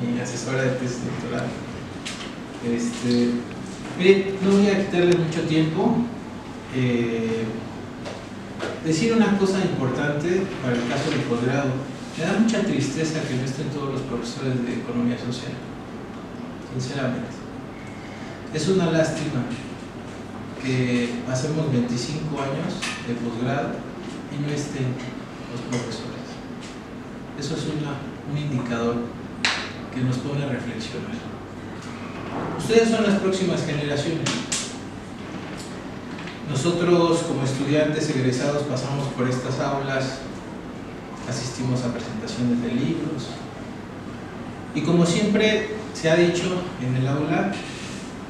mi asesora de tesis doctoral. Mire, no voy a quitarle mucho tiempo. Decir una cosa importante para el caso del posgrado. Me da mucha tristeza que no estén todos los profesores de economía social, sinceramente. Es una lástima que pasemos 25 años de posgrado y no estén los profesores. Eso es un indicador que nos pone a reflexionar. Ustedes son las próximas generaciones. Nosotros, como estudiantes egresados, pasamos por estas aulas, asistimos a presentaciones de libros y, como siempre se ha dicho en el aula,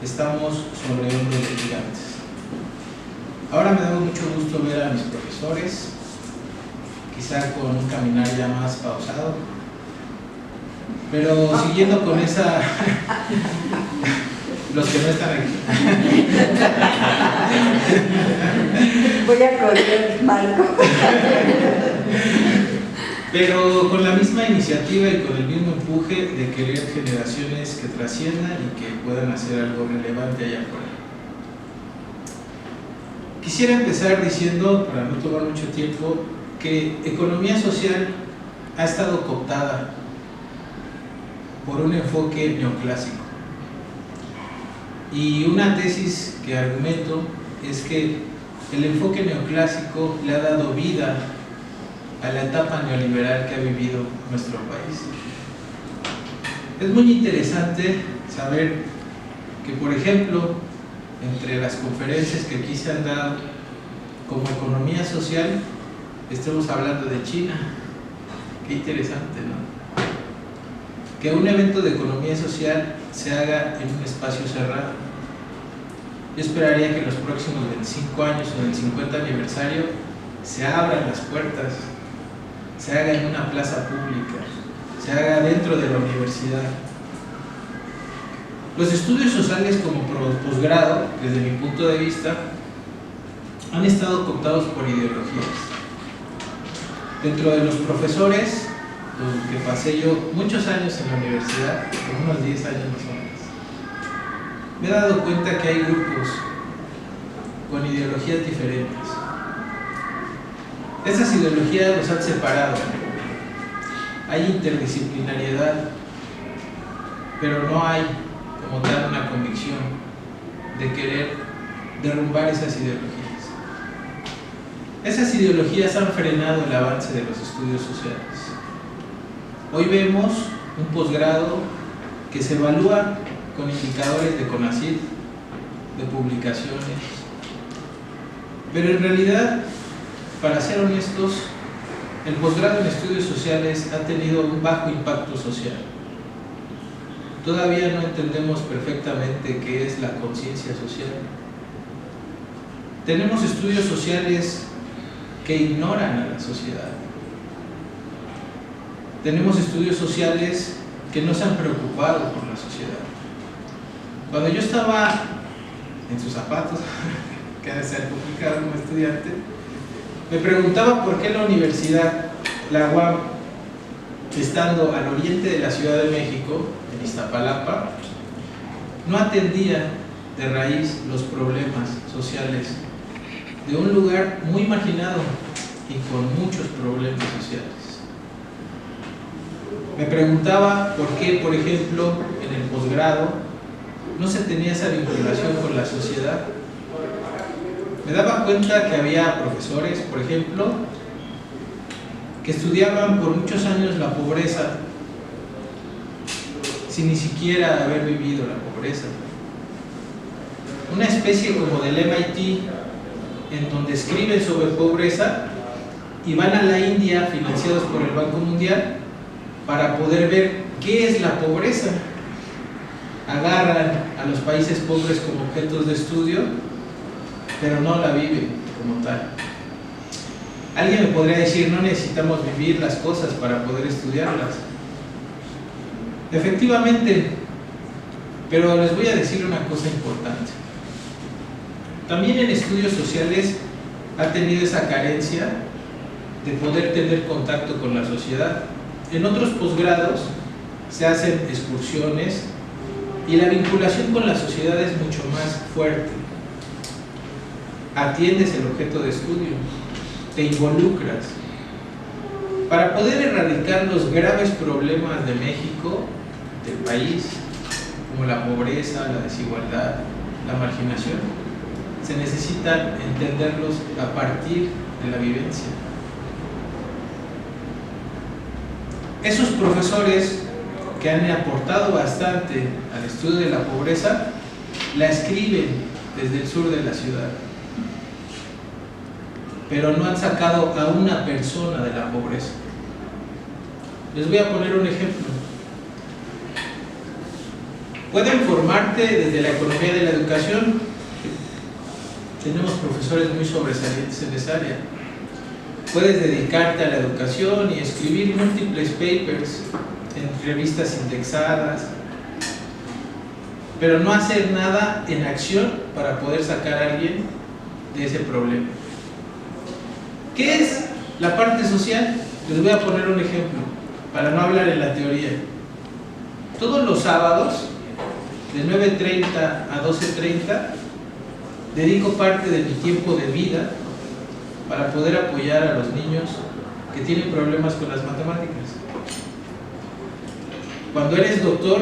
estamos sobre hombros de gigantes. Ahora me da mucho gusto ver a mis profesores, quizá con un caminar ya más pausado, pero siguiendo con esa... los que no están aquí. Voy a correr, Marco. Pero con la misma iniciativa y con el mismo empuje de querer generaciones que trasciendan y que puedan hacer algo relevante allá afuera. Quisiera empezar diciendo, para no tomar mucho tiempo, que economía social ha estado cooptada por un enfoque neoclásico. Y una tesis que argumento es que el enfoque neoclásico le ha dado vida a la etapa neoliberal que ha vivido nuestro país. Es muy interesante saber que, por ejemplo, entre las conferencias que aquí se han dado como economía social, estemos hablando de China. Qué interesante, ¿no? Que un evento de economía social se haga en un espacio cerrado. Yo esperaría que en los próximos 25 años o en el 50 aniversario se abran las puertas, se haga en una plaza pública, se haga dentro de la universidad. Los estudios sociales como posgrado, desde mi punto de vista, han estado cooptados por ideologías. Dentro de los profesores, los que pasé yo muchos años en la universidad, como unos 10 años más o menos, me he dado cuenta que hay grupos con ideologías diferentes. Esas ideologías los han separado. Hay interdisciplinariedad, pero no hay como tal una convicción de querer derrumbar esas ideologías. Esas ideologías han frenado el avance de los estudios sociales. Hoy vemos un posgrado que se evalúa con indicadores de CONACYT, de publicaciones, pero en realidad, para ser honestos, el posgrado en estudios sociales ha tenido un bajo impacto social. Todavía no entendemos perfectamente qué es la conciencia social. Tenemos estudios sociales que ignoran a la sociedad. Tenemos estudios sociales que no se han preocupado por la sociedad. Cuando yo estaba en sus zapatos, que ha de ser complicado como estudiante, me preguntaba por qué la universidad, la UAM, estando al oriente de la Ciudad de México, en Iztapalapa, no atendía de raíz los problemas sociales de un lugar muy marginado y con muchos problemas sociales. Me preguntaba por qué, por ejemplo, en el posgrado no se tenía esa vinculación con la sociedad. Me daba cuenta que había profesores, por ejemplo, que estudiaban por muchos años la pobreza sin ni siquiera haber vivido la pobreza. Una especie como del MIT, en donde escriben sobre pobreza y van a la India financiados por el Banco Mundial para poder ver qué es la pobreza. Agarran a los países pobres como objetos de estudio, pero no la viven como tal. Alguien me podría decir, no necesitamos vivir las cosas para poder estudiarlas. Efectivamente, pero les voy a decir una cosa importante. También en estudios sociales ha tenido esa carencia de poder tener contacto con la sociedad. En otros posgrados se hacen excursiones y la vinculación con la sociedad es mucho más fuerte. Atiendes el objeto de estudio, te involucras. Para poder erradicar los graves problemas de México, del país, como la pobreza, la desigualdad, la marginación, se necesita entenderlos a partir de la vivencia. Esos profesores que han aportado bastante al estudio de la pobreza, la escriben desde el sur de la ciudad, pero no han sacado a una persona de la pobreza. Les voy a poner un ejemplo. Pueden formarte desde la economía de la educación. Tenemos profesores muy sobresalientes en esa área. Puedes dedicarte a la educación y escribir múltiples papers en revistas indexadas, pero no hacer nada en acción para poder sacar a alguien de ese problema. ¿Qué es la parte social? Les voy a poner un ejemplo, para no hablar en la teoría. Todos los sábados, de 9:30 a 12:30, dedico parte de mi tiempo de vida para poder apoyar a los niños que tienen problemas con las matemáticas. Cuando eres doctor,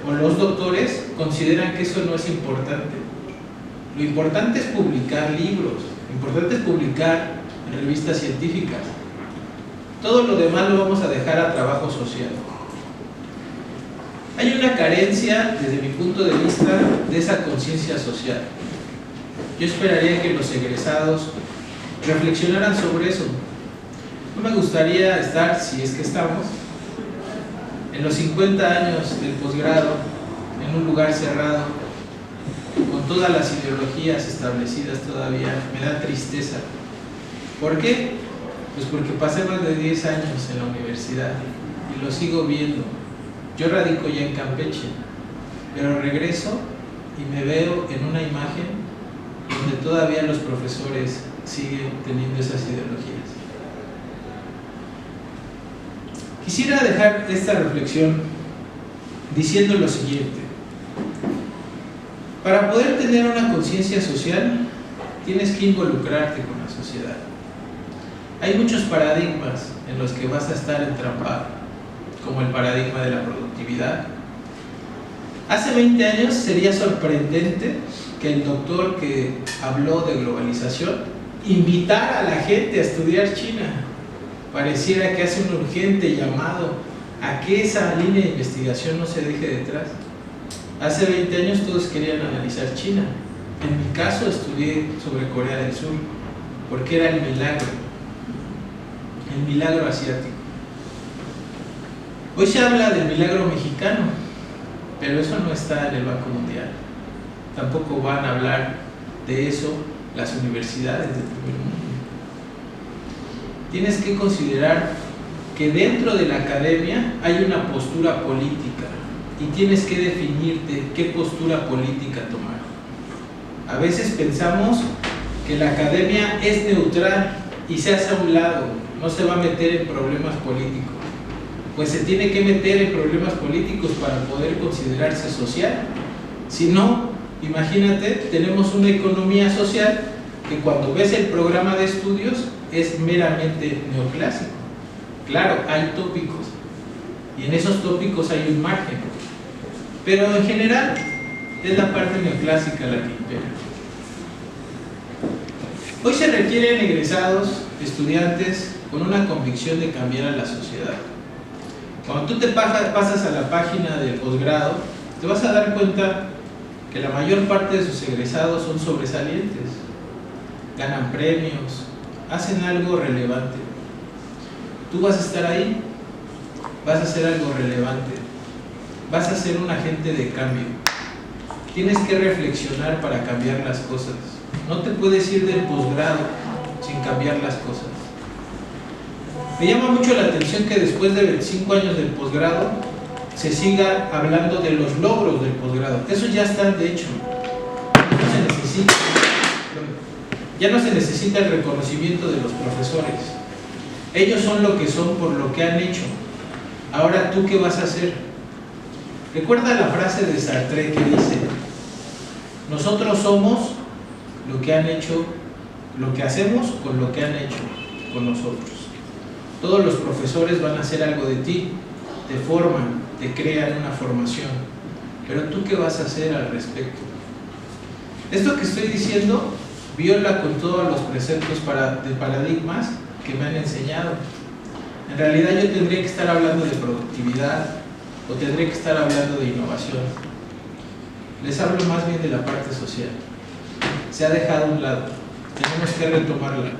o los doctores consideran que eso no es importante. Lo importante es publicar libros, lo importante es publicar en revistas científicas. Todo lo demás lo vamos a dejar a trabajo social. Hay una carencia, desde mi punto de vista, de esa conciencia social. Yo esperaría que los egresados reflexionaran sobre eso. No me gustaría estar, si es que estamos, en los 50 años del posgrado, en un lugar cerrado, con todas las ideologías establecidas todavía. Me da tristeza. ¿Por qué? Pues porque pasé más de 10 años en la universidad y lo sigo viendo. Yo radico ya en Campeche, pero regreso y me veo en una imagen donde todavía los profesores siguen teniendo esas ideologías. Quisiera dejar esta reflexión diciendo lo siguiente. Para poder tener una conciencia social, tienes que involucrarte con la sociedad. Hay muchos paradigmas en los que vas a estar entrampado, como el paradigma de la productividad. Hace 20 años sería sorprendente que el doctor que habló de globalización invitara a la gente a estudiar China. Pareciera que hace un urgente llamado a que esa línea de investigación no se deje detrás. Hace 20 años todos querían analizar China. En mi caso estudié sobre Corea del Sur, porque era el milagro asiático. Hoy se habla del milagro mexicano, pero eso no está en el Banco Mundial. Tampoco van a hablar de eso las universidades del primer mundo. Tienes que considerar que dentro de la academia hay una postura política y tienes que definirte qué postura política tomar. A veces pensamos que la academia es neutral y se hace a un lado, no se va a meter en problemas políticos. Pues se tiene que meter en problemas políticos para poder considerarse social. Si no, imagínate, tenemos una economía social que cuando ves el programa de estudios es meramente neoclásico. Claro, hay tópicos y en esos tópicos hay un margen, pero en general es la parte neoclásica la que impera. Hoy se requieren egresados, estudiantes con una convicción de cambiar a la sociedad. Cuando tú te pasas a la página del posgrado, te vas a dar cuenta que la mayor parte de sus egresados son sobresalientes, ganan premios, hacen algo relevante. Tú vas a estar ahí, vas a hacer algo relevante, vas a ser un agente de cambio. Tienes que reflexionar para cambiar las cosas. No te puedes ir del posgrado sin cambiar las cosas. Me llama mucho la atención que después de 25 años del posgrado se siga hablando de los logros del posgrado. Eso ya está de hecho. Ya no se necesita el reconocimiento de los profesores. Ellos son lo que son por lo que han hecho. Ahora, ¿tú qué vas a hacer? Recuerda la frase de Sartre que dice: nosotros somos lo que han hecho, lo que hacemos con lo que han hecho con nosotros. Todos los profesores van a hacer algo de ti, te forman, te crean una formación, pero ¿tú qué vas a hacer al respecto? Esto que estoy diciendo viola con todos los preceptos de paradigmas que me han enseñado. En realidad yo tendría que estar hablando de productividad o tendría que estar hablando de innovación. Les hablo más bien de la parte social. Se ha dejado a un lado, tenemos que retomarla.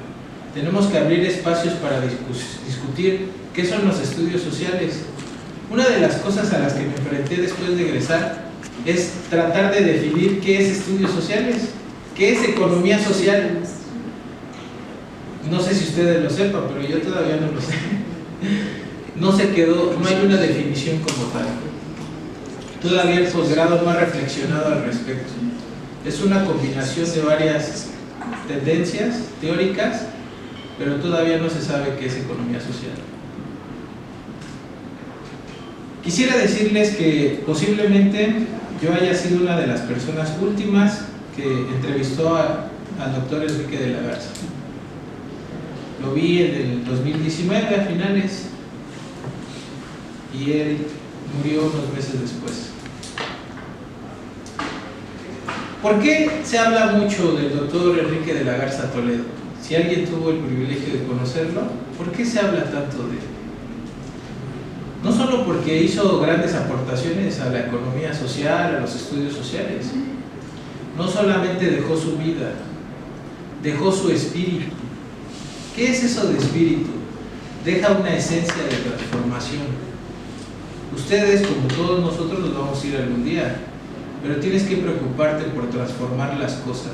Tenemos que abrir espacios para discutir qué son los estudios sociales. Una de las cosas a las que me enfrenté después de egresar es tratar de definir qué es estudios sociales, qué es economía social. No sé si ustedes lo sepan, pero yo todavía no lo sé. No hay una definición como tal. Todavía el posgrado no ha reflexionado al respecto. Es una combinación de varias tendencias teóricas, pero todavía no se sabe qué es economía social. Quisiera decirles que posiblemente yo haya sido una de las personas últimas que entrevistó al doctor Enrique de la Garza. Lo vi en el 2019 a finales y él murió unos meses después. ¿Por qué se habla mucho del doctor Enrique de la Garza Toledo? Si alguien tuvo el privilegio de conocerlo, ¿por qué se habla tanto de él? No solo porque hizo grandes aportaciones a la economía social, a los estudios sociales. No solamente dejó su vida, dejó su espíritu. ¿Qué es eso de espíritu? Deja una esencia de transformación. Ustedes, como todos nosotros, nos vamos a ir algún día, pero tienes que preocuparte por transformar las cosas.